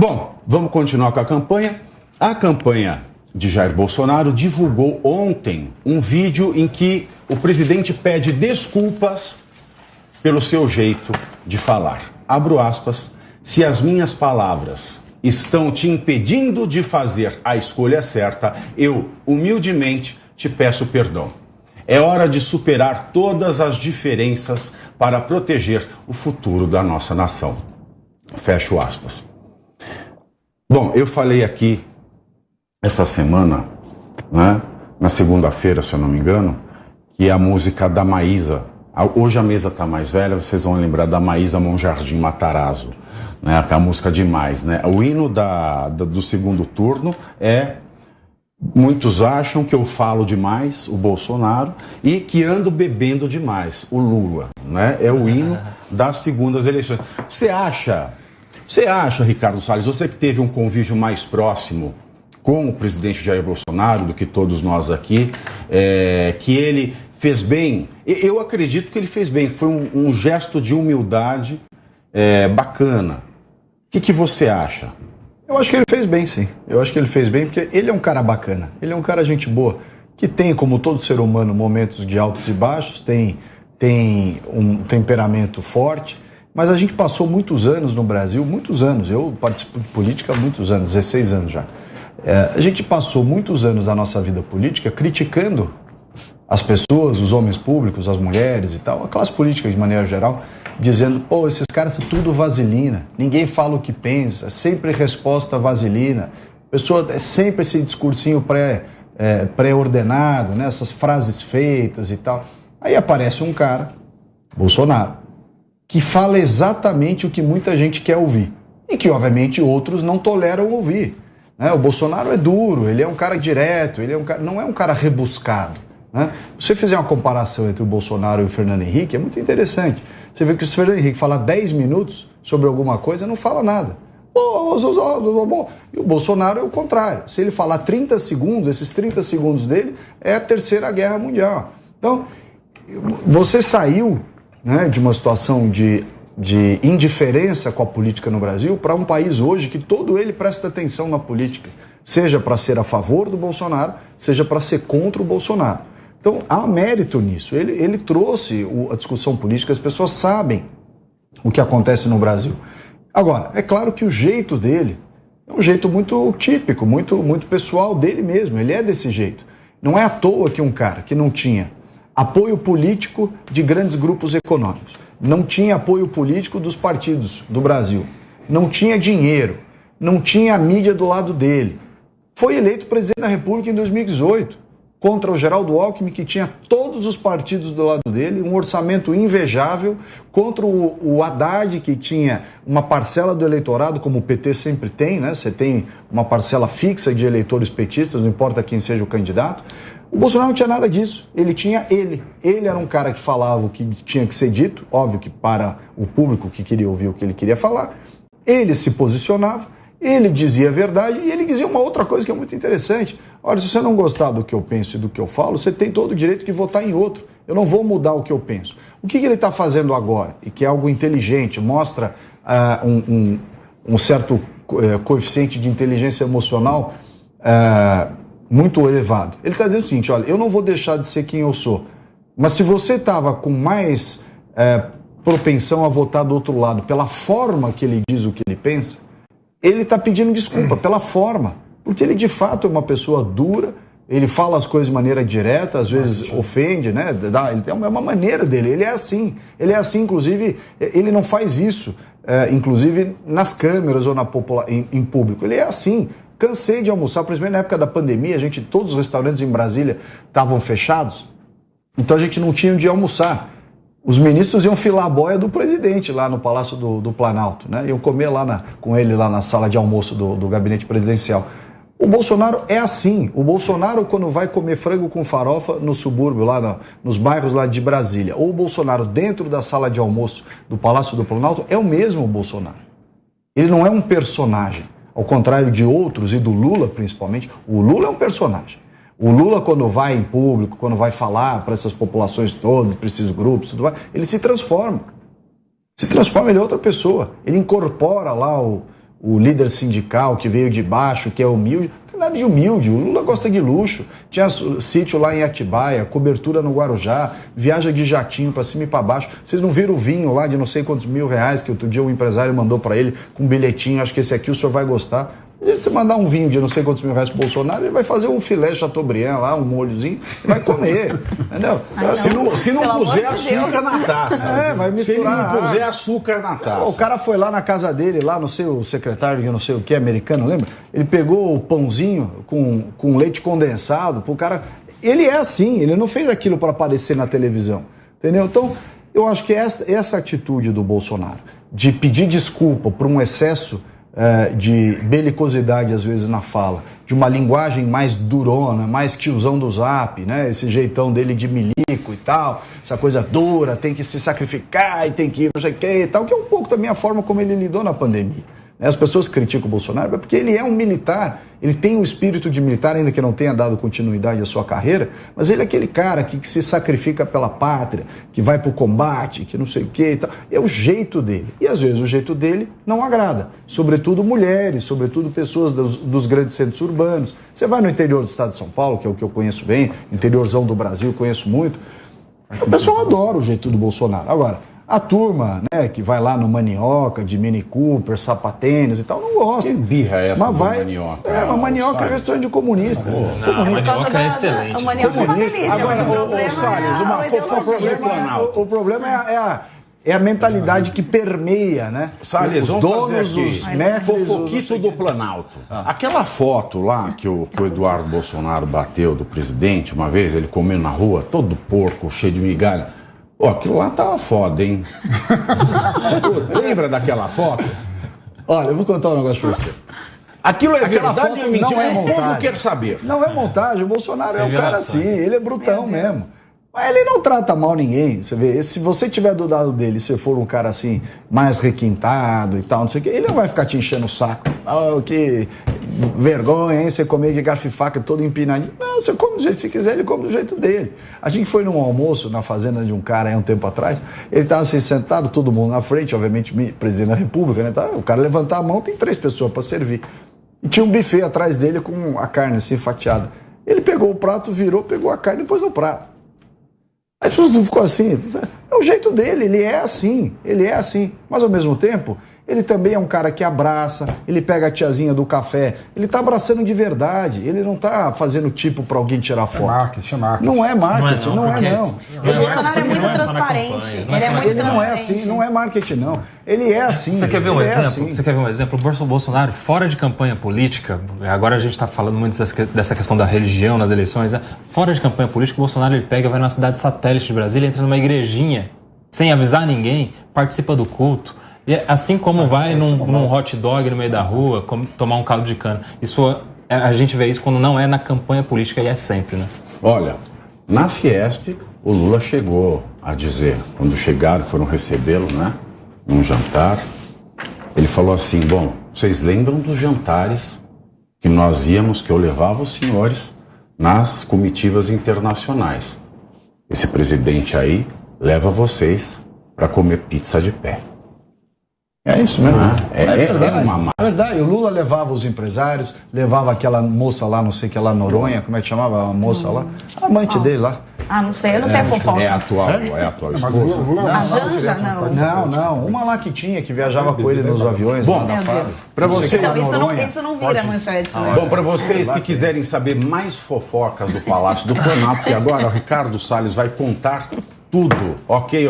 Bom, vamos continuar com a campanha. A campanha de Jair Bolsonaro divulgou ontem um vídeo em que o presidente pede desculpas pelo seu jeito de falar. Abro aspas. Se as minhas palavras estão te impedindo de fazer a escolha certa, eu, humildemente, te peço perdão. É hora de superar todas as diferenças para proteger o futuro da nossa nação. Fecho aspas. Bom, eu falei aqui essa semana, né, na segunda-feira, se eu não me engano, que a música da Maísa, hoje a mesa está mais velha, vocês vão lembrar da Maísa Monjardim Matarazzo, né, a música Demais, né? O hino do segundo turno é: muitos acham que eu falo demais, o Bolsonaro, e que ando bebendo demais, o Lula, né? É o hino das segundas eleições. Você acha, Ricardo Salles, você que teve um convívio mais próximo com o presidente Jair Bolsonaro do que todos nós aqui, que ele fez bem? Eu acredito que ele fez bem, foi um gesto de humildade bacana. O que você acha? Eu acho que ele fez bem, sim. Eu acho que ele fez bem porque ele é um cara bacana, ele é um cara gente boa, que tem, como todo ser humano, momentos de altos e baixos, tem um temperamento forte, mas a gente passou muitos anos no Brasil, muitos anos, eu participo de política há muitos anos, 16 anos já. A gente passou muitos anos da nossa vida política criticando as pessoas, os homens públicos, as mulheres e tal, a classe política de maneira geral, dizendo, pô, esses caras são tudo vaselina, ninguém fala o que pensa, sempre resposta vaselina, pessoa é sempre esse discursinho pré-ordenado, né, essas frases feitas e tal. Aí aparece um cara, Bolsonaro, que fala exatamente o que muita gente quer ouvir e que, obviamente, outros não toleram ouvir. Né? O Bolsonaro é duro, ele é um cara direto, ele é um cara, não é um cara rebuscado. Né? Se você fizer uma comparação entre o Bolsonaro e o Fernando Henrique, é muito interessante. Você vê que o Fernando Henrique fala 10 minutos sobre alguma coisa, não fala nada. E o Bolsonaro é o contrário. Se ele falar 30 segundos, esses 30 segundos dele é a Terceira Guerra Mundial. Então, você saiu, né, de uma situação de indiferença com a política no Brasil para um país hoje que todo ele presta atenção na política, seja para ser a favor do Bolsonaro, seja para ser contra o Bolsonaro. Então, há mérito nisso. Ele trouxe a discussão política, as pessoas sabem o que acontece no Brasil. Agora, é claro que o jeito dele é um jeito muito típico, muito pessoal dele mesmo. Ele é desse jeito. Não é à toa que um cara que não tinha apoio político de grandes grupos econômicos, não tinha apoio político dos partidos do Brasil, não tinha dinheiro, não tinha a mídia do lado dele, foi eleito presidente da República em 2018, contra o Geraldo Alckmin, que tinha todos os partidos do lado dele, um orçamento invejável, contra o Haddad, que tinha uma parcela do eleitorado, como o PT sempre tem, né? Você tem uma parcela fixa de eleitores petistas, não importa quem seja o candidato. O Bolsonaro não tinha nada disso, ele tinha ele. Ele era um cara que falava o que tinha que ser dito, óbvio que para o público que queria ouvir o que ele queria falar. Ele se posicionava, ele dizia a verdade e ele dizia uma outra coisa que é muito interessante. Olha, se você não gostar do que eu penso e do que eu falo, você tem todo o direito de votar em outro. Eu não vou mudar o que eu penso. O que ele está fazendo agora, e que é algo inteligente, mostra um certo coeficiente de inteligência emocional muito elevado. Ele está dizendo o seguinte, olha, eu não vou deixar de ser quem eu sou, mas se você estava com mais propensão a votar do outro lado pela forma que ele diz o que ele pensa, ele está pedindo desculpa pela forma, porque ele de fato é uma pessoa dura, ele fala as coisas de maneira direta, às vezes ofende, né? É uma maneira dele, ele é assim, inclusive, ele não faz isso, inclusive nas câmeras ou em público, ele é assim. Cansei de almoçar, principalmente na época da pandemia, todos os restaurantes em Brasília estavam fechados, então a gente não tinha onde almoçar. Os ministros iam filar a boia do presidente lá no Palácio do Planalto, né? Iam comer lá com ele lá na sala de almoço do gabinete presidencial. O Bolsonaro é assim. O Bolsonaro, quando vai comer frango com farofa no subúrbio, lá nos bairros lá de Brasília, ou o Bolsonaro dentro da sala de almoço do Palácio do Planalto, é o mesmo Bolsonaro. Ele não é um personagem. Ao contrário de outros, e do Lula principalmente, o Lula é um personagem. O Lula, quando vai em público, quando vai falar para essas populações todas, para esses grupos, tudo mais, ele se transforma. Ele é outra pessoa. Ele incorpora lá o líder sindical que veio de baixo, que é humilde. Não tem nada de humilde, o Lula gosta de luxo. Tinha sítio lá em Atibaia, cobertura no Guarujá, viaja de jatinho para cima e para baixo. Vocês não viram o vinho lá de não sei quantos R$1.000 que outro dia um empresário mandou para ele com um bilhetinho, acho que esse aqui o senhor vai gostar. Se você mandar um vinho de não sei quantos R$1.000 pro Bolsonaro, ele vai fazer um filé Chateaubriand lá, um molhozinho, e vai comer, entendeu? Se não puser açúcar na taça. Vai misturar. Se ele não puser açúcar na taça. O cara foi lá na casa dele, lá, não sei, o secretário de não sei o que, americano, lembra? Ele pegou o pãozinho com leite condensado pro cara. Ele é assim, ele não fez aquilo para aparecer na televisão, entendeu? Então, eu acho que essa atitude do Bolsonaro, de pedir desculpa por um excesso de belicosidade, às vezes, na fala, de uma linguagem mais durona, mais tiozão do Zap, né? Esse jeitão dele de milico e tal, essa coisa dura, tem que se sacrificar e tem que não sei o que e tal, que é um pouco também a forma como ele lidou na pandemia. As pessoas criticam o Bolsonaro porque ele é um militar, ele tem o espírito de militar, ainda que não tenha dado continuidade à sua carreira, mas ele é aquele cara que se sacrifica pela pátria, que vai pro combate, que não sei o que e tal. É o jeito dele. E às vezes o jeito dele não agrada. Sobretudo mulheres, sobretudo pessoas dos grandes centros urbanos. Você vai no interior do estado de São Paulo, que é o que eu conheço bem, interiorzão do Brasil, conheço muito. O pessoal adora o jeito do Bolsonaro. Agora, a turma, né, que vai lá no Manioca, de Mini Cooper, sapatênis e tal, não gosta. Que birra é essa mas do vai, Manioca? Mas Manioca é restaurante de comunista. Não, o Manioca é excelente. O Manioca é uma delícia. Agora, Salles, uma fofoca do Planalto. O problema é a mentalidade que permeia, né? Salles, os donos, os mestres, fofoquito do Planalto. Aquela foto lá que o Eduardo Bolsonaro bateu do presidente, uma vez, ele comendo na rua, todo porco, cheio de migalha. Pô, aquilo lá tava foda, hein? Lembra daquela foto? Olha, eu vou contar um negócio pra você. Aquilo é Aquela verdade foto ou mentira? não é O povo montagem. quer saber. Não é montagem, o Bolsonaro é um cara assim, ele é brutão mesmo. Mas ele não trata mal ninguém, você vê. Se você estiver do lado dele, se for um cara assim, mais requintado e tal, não sei o quê, ele não vai ficar te enchendo o saco. Oh, que vergonha, hein? Você comer de garfo e faca todo empinadinho. Não, você come do jeito que você quiser, ele come do jeito dele. A gente foi num almoço na fazenda de um cara aí um tempo atrás, ele estava assim sentado, todo mundo na frente, obviamente, presidente da República, né? O cara levantar a mão, tem 3 pessoas para servir. E tinha um buffet atrás dele com a carne assim fatiada. Ele pegou o prato, virou, pegou a carne e pôs no prato. As pessoas não ficou assim. É o jeito dele, ele é assim. Mas ao mesmo tempo, ele também é um cara que abraça, ele pega a tiazinha do café, ele tá abraçando de verdade, ele não tá fazendo tipo pra alguém tirar foto. É marketing. Não é marketing, não é não. Ele é muito transparente. Ele não é assim, não é marketing não. Ele é assim. Você quer ver um exemplo? Você quer ver um exemplo? O Bolsonaro, fora de campanha política, agora a gente está falando muito dessa questão da religião nas eleições, né? Fora de campanha política, o Bolsonaro ele pega, vai numa cidade satélite de Brasília, entra numa igrejinha, sem avisar ninguém, participa do culto. E assim como vai num hot dog no meio da rua, tomar um caldo de cana. Isso, a gente vê isso quando não é na campanha política e é sempre, né? Olha, na Fiesp, o Lula chegou a dizer, quando chegaram, foram recebê-lo, né? Num jantar, ele falou assim, bom, vocês lembram dos jantares que nós íamos, que eu levava os senhores nas comitivas internacionais. Esse presidente aí leva vocês para comer pizza de pé. É isso mesmo. É verdade. Uma massa. É verdade. O Lula levava os empresários, levava aquela moça lá, não sei que lá, Noronha, como é que chamava a moça lá? A amante dele lá. Ah, não sei, eu não sei a fofoca. É a atual esposa. A Janja, não. Não, uma lá que tinha, que viajava com ele nos aviões lá da fábrica. Para vocês, Isso não vira manchete. Bom, para vocês que quiserem saber mais fofocas do Palácio do Planalto, que agora o Ricardo Salles vai contar tudo, ok?